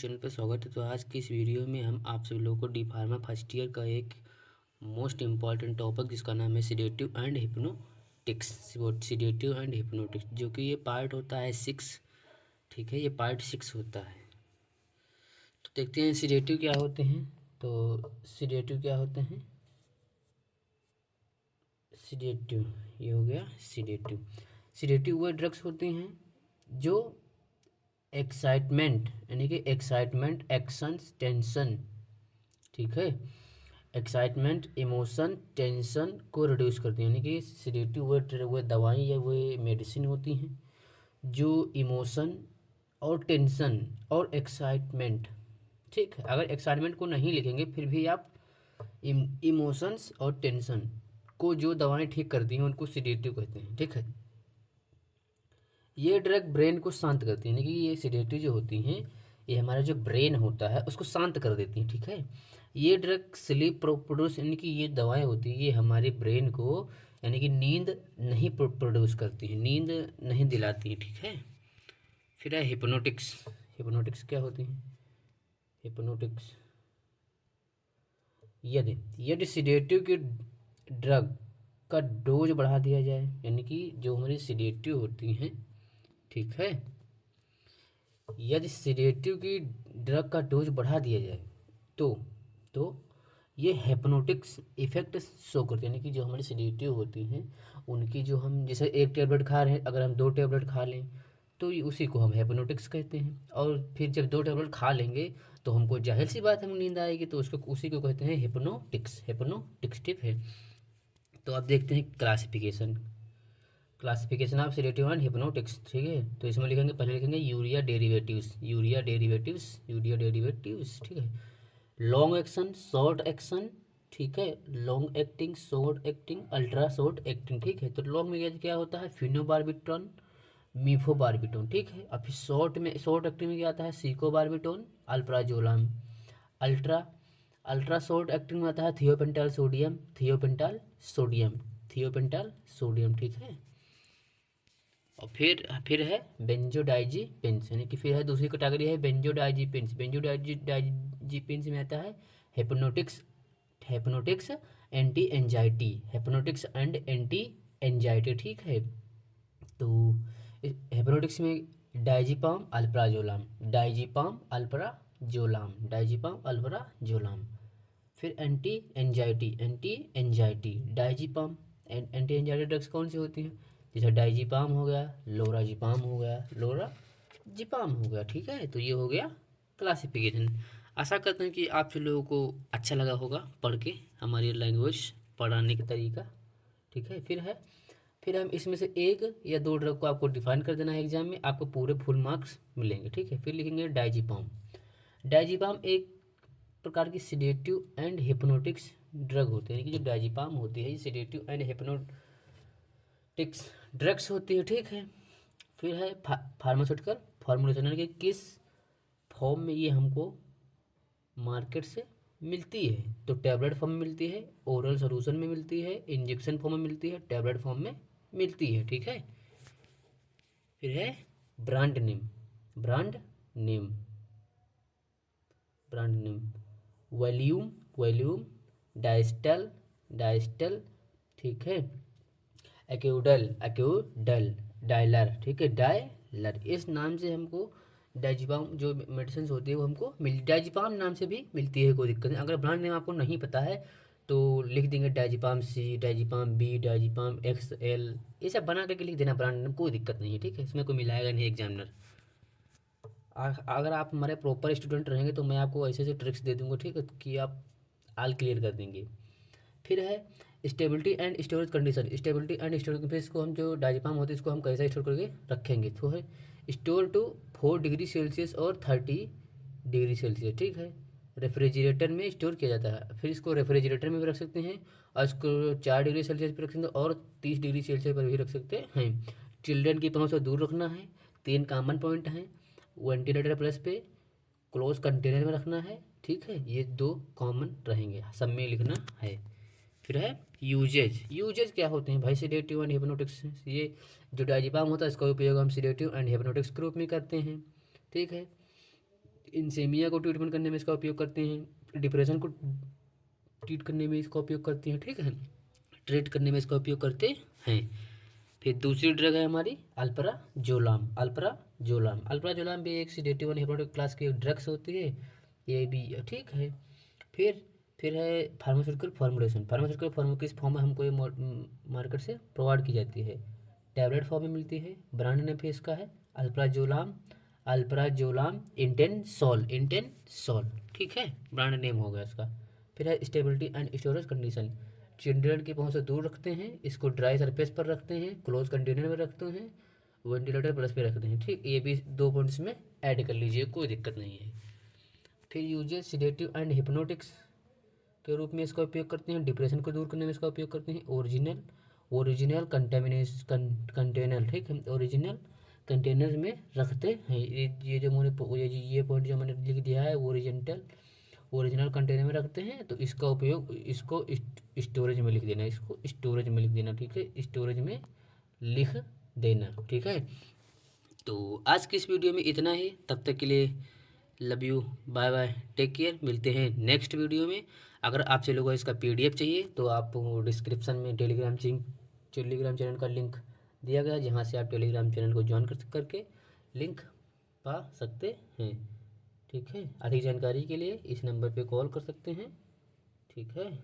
Channel पर स्वागत है। तो आज की इस वीडियो में हम आप सभी लोगों को डी फार्मा फर्स्ट ईयर का एक मोस्ट इम्पॉर्टेंट टॉपिक जिसका नाम है sedative and hypnotics. Sedative and hypnotics जो कि ये पार्ट होता है 6। ठीक है, ये पार्ट 6 होता है। तो देखते हैं सिडेटिव क्या होते हैं। तो सिडेटिव क्या होते हैं। सिडेटिव ये हो गया सिडेटिव। सिडेटिव वो ड्रग्स होते हैं जो एक्साइटमेंट यानी कि एक्साइटमेंट, एक्शंस, टेंशन, ठीक है, एक्साइटमेंट, इमोशन, टेंशन को रिड्यूस करती हैं। यानी कि सिडेटिव वो दवाएं या वो मेडिसिन होती हैं जो इमोशन और टेंशन और एक्साइटमेंट, ठीक है, अगर एक्साइटमेंट को नहीं लिखेंगे फिर भी आप इमोशंस और टेंशन को जो दवाएं ठीक करती हैं उनको सिडेटिव कहते हैं। ठीक है, ये ड्रग ब्रेन को शांत करती है। यानी कि ये सिडेटिव जो होती हैं ये हमारा जो ब्रेन होता है उसको शांत कर देती हैं। ठीक है, ये ड्रग स्लीप प्रोड्यूस यानी कि ये दवाएं होती हैं ये हमारे ब्रेन को यानी कि नींद नहीं प्रोड्यूस करती हैं, नींद नहीं दिलाती हैं। ठीक है, फिर है हिप्नोटिक्स। हिप्नोटिक्स क्या होती हैं। हिप्नोटिक्स यदि यदि सिडेटिव की ड्रग का डोज बढ़ा दिया जाए, यानी कि जो हमारी सिडेटिव होती हैं, ठीक है, यदि सिडेटिव की ड्रग का डोज बढ़ा दिया जाए तो तो ये हिप्नोटिक्स इफेक्ट शो करती है। यानी कि जो हमारी सिडेटिव होती हैं उनकी जो हम जैसे एक टेबलेट खा रहे हैं, अगर हम 2 टेबलेट खा लें तो ये उसी को हम हिप्नोटिक्स कहते हैं। और फिर जब 2 टेबलेट खा लेंगे तो हमको जाहिर सी बात है हमको नींद आएगी, तो उसको उसी को कहते हैं हिप्नोटिक्स। हिप्नोटिक्स, ठीक है। तो अब देखते हैं classification. Classification of sedative and hypnotics, ठीक है। तो इसमें लिखेंगे, पहले लिखेंगे urea derivatives, urea derivatives, urea derivatives, ठीक है। लॉन्ग एक्शन, शॉर्ट एक्शन, ठीक है, long acting, short acting, ultra short acting, ठीक है। तो लॉन्ग में क्या होता है, फिनोबार्बिटॉन, मीफोबार्बिटोन, ठीक है। और फिर शॉर्ट एक्टिंग में क्या आता है, सीकोबार्बिटोन, अल्प्राजोलाम। अल्ट्रा अल्ट्रा शॉर्ट एक्टिंग में आता है थियोपेंटाल सोडियम, थियोपेंटाल सोडियम, ठीक है। और फिर है बेंजोडाइजीपिन्स, यानी कि फिर है दूसरी कैटेगरी है बेंजोडाइजीपिन्स। बेंजोडाइजीपिन्स में आता है hypnotics, anti anxiety, hypnotics and anti anxiety, ठीक है। तो हिप्नोटिक्स में डाइजीपाम अल्प्राजोलाम, डाइजीपाम अल्प्राजोलाम। फिर anti anxiety diazepam. Anti anxiety drugs कौन सी होती हैं, जैसे डाइजीपाम हो गया, लोराजिपाम हो गया, ठीक है। तो ये हो गया क्लासिफिकेशन। आशा करते हैं कि आप सभी लोगों को अच्छा लगा होगा पढ़ के हमारी लैंग्वेज पढ़ाने का तरीका, ठीक है। फिर हम इसमें से 1 या 2 ड्रग को आपको डिफाइन कर देना है एग्जाम में, आपको पूरे फुल मार्क्स मिलेंगे, ठीक है। फिर लिखेंगे डाइजीपाम। डाइजीपाम एक प्रकार की सिडेटिव एंड हिप्नोटिक्स ड्रग होते हैं। यानी कि जो डाइजीपाम होती है ये सिडेटिव एंड हिप्नोटिक्स ड्रग्स होती है, ठीक है। फिर है फार्मास्यूटिकल फॉर्मुलेशन, यानी कि किस फॉर्म में ये हमको मार्केट से मिलती है। तो टैबलेट फॉर्म में मिलती है, ओरल सॉल्यूशन में मिलती है, इंजेक्शन फॉर्म में मिलती है, टैबलेट फॉर्म में मिलती है, ठीक है। फिर है brand name, brand name brand name volume, डाइस्टल, ठीक है। एक्यूडल, डायलर, ठीक है, डायलर। इस नाम से हमको डाइजीपाम जो मेडिसिन होती है वो हमको डाइजीपाम नाम से भी मिलती है, कोई दिक्कत नहीं। अगर ब्रांड नेम आपको नहीं पता है तो लिख देंगे diazepam C, diazepam B, diazepam X L, ये सब बना करके लिख देना ब्रांड नेम, कोई दिक्कत नहीं है, ठीक है। इसमें कोई मिलाएगा नहीं एग्जामिनर। अगर आप हमारे प्रॉपर स्टूडेंट रहेंगे तो मैं आपको ऐसे ऐसे ट्रिक्स दे दूंगा, ठीक है, कि आप आल क्लियर कर देंगे। फिर है stability and storage condition. Stability and storage, फिर इसको हम जो डाइजीपाम होती है इसको हम कैसे स्टोर करके रखेंगे, तो है स्टोर टू 4 डिग्री सेल्सियस और 30 डिग्री सेल्सियस, ठीक है। रेफ्रिजरेटर में स्टोर किया जाता है। फिर इसको रेफ्रिजरेटर में भी रख सकते हैं और इसको 4 डिग्री सेल्सियस पर रख सकते हैं और 30 डिग्री सेल्सियस पर भी रख सकते हैं। चिल्ड्रन की पहुँच से दूर रखना है। 3 कॉमन पॉइंट हैं, वेंटिलेटर प्लस पे क्लोज कंटेनर में रखना है, ठीक है। ये 2 कॉमन रहेंगे, सब में लिखना है। फिर है यूजेज क्या होते हैं भाई, सिडेटिव एंड हिप्नोटिक्स। ये जो डाइजीपाम होता है इसका उपयोग हम सिडेटिव एंड हिप्नोटिक्स के रूप में करते हैं, ठीक है। इंसेमिया को ट्रीटमेंट करने में इसका उपयोग करते हैं, डिप्रेशन को ट्रीट करने में इसका उपयोग करते हैं, ठीक है, ट्रीट करने में इसका उपयोग करते हैं। फिर दूसरी ड्रग है हमारी अल्प्राजोलाम। अल्प्राजोलाम भी एक सिडेटिव और हिप्नोटिक क्लास की ड्रग्स होती है, ये भी ठीक है। फिर है फार्मास्यूटिकल फॉर्मुलेशन। फार्मास्यूटिकल फॉर्म किस फॉर्म में हमको ये मार्केट से प्रोवाइड की जाती है, टैबलेट फॉर्म में मिलती है। ब्रांड नेम फिर इसका है अल्प्राजोलाम इंटेनसोल, ठीक है, ब्रांड नेम हो गया इसका। फिर है stability and storage condition. Children की पहुंच से दूर रखते हैं, इसको ड्राई सरफेस पर रखते हैं, क्लोज कंटेनर में रखते हैं, वेंटिलेटर प्लस पे रखते हैं, ठीक। ये भी 2 पॉइंट्स में ऐड कर लीजिए, कोई दिक्कत नहीं है। फिर यूजेज सिडेटिव एंड हिप्नोटिक्स के रूप में इसका उपयोग करते हैं, डिप्रेशन को दूर करने में इसका उपयोग करते हैं। ओरिजिनल कंटेनर, ठीक है, ओरिजिनल कंटेनर में रखते हैं। ये जो मैंने ये पॉइंट जो मैंने लिख दिया है, ओरिजिनल कंटेनर में रखते हैं, तो इसका उपयोग इसको स्टोरेज में लिख देना, इसको स्टोरेज में लिख देना, ठीक है, स्टोरेज में लिख देना, ठीक है। तो आज की इस वीडियो में इतना ही, तब तक के लिए love you, bye bye, take care, मिलते हैं नेक्स्ट वीडियो में। अगर आपसे लोगों को इसका PDF चाहिए तो आप डिस्क्रिप्शन में टेलीग्राम चैनल का लिंक दिया गया है, जहाँ से आप टेलीग्राम चैनल को ज्वाइन करके लिंक पा सकते हैं, ठीक है। अधिक जानकारी के लिए इस नंबर पे कॉल कर सकते हैं, ठीक है।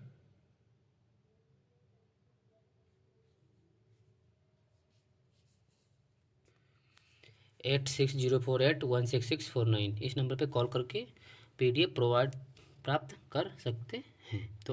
8604816649, इस नंबर पे कॉल करके PDF प्राप्त कर सकते हैं। तो